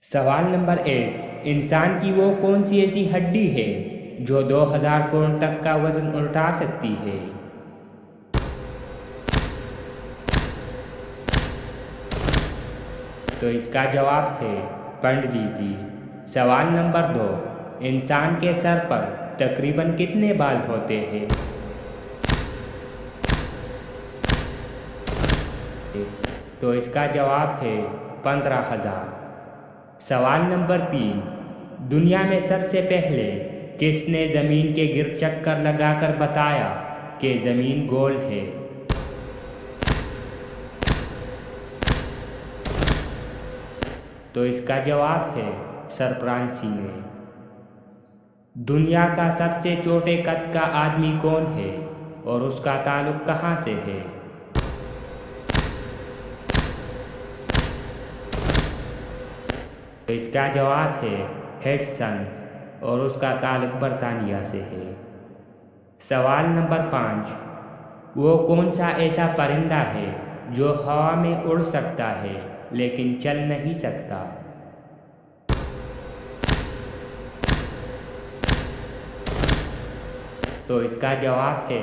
सवाल नंबर 8। इंसान की वो कौन सी ऐसी हड्डी है जो 2000 पाउंड तक का वजन उठा सकती है? तो इसका जवाब है पंडरीकी। सवाल नंबर 2। इंसान के सर पर तकरीबन कितने बाल होते हैं? तो इसका जवाब है 15,000। सवाल नंबर 3। दुनिया में सबसे पहले किसने ज़मीन के गिर चक्कर लगाकर बताया कि ज़मीन गोल है? तो इसका जवाब है सरफ्रांसी ने। दुनिया का सबसे छोटे कद का आदमी कौन है और उसका ताल्लुक कहाँ से है? तो इसका जवाब है हेडसन और उसका ताल्लुक बरतानिया से है। सवाल नंबर 5। वो कौन सा ऐसा परिंदा है जो हवा में उड़ सकता है लेकिन चल नहीं सकता? तो इसका जवाब है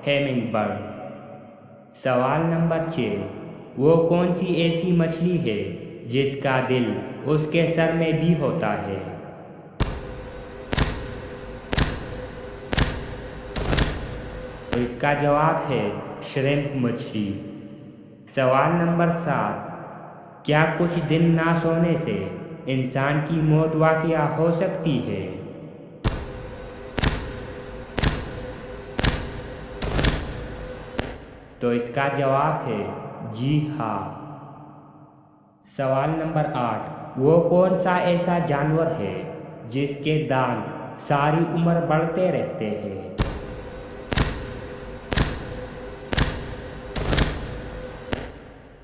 हेमिंगबर्ड। सवाल नंबर 6। वो कौन सी ऐसी मछली है जिसका दिल उसके सर में भी होता है? तो इसका जवाब है श्रिम्प मछली। सवाल नंबर 7। क्या कुछ दिन ना सोने से इंसान की मौत वाक़या हो सकती है? तो इसका जवाब है जी हाँ। सवाल नंबर 8। वो कौन सा ऐसा जानवर है जिसके दांत सारी उम्र बढ़ते रहते हैं?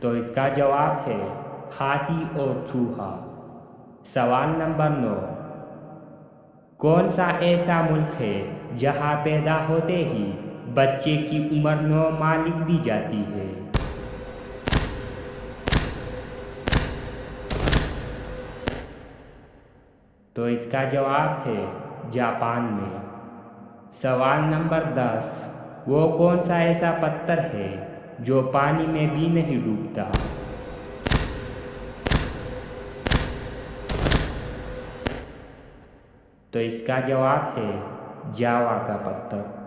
तो इसका जवाब है हाथी और चूहा। सवाल नंबर 9। कौन सा ऐसा मुल्क है जहां पैदा होते ही बच्चे की उम्र 9 माह लिख दी जाती है? तो इसका जवाब है जापान में। सवाल नंबर 10। वो कौन सा ऐसा पत्थर है जो पानी में भी नहीं डूबता? तो इसका जवाब है जावा का पत्थर।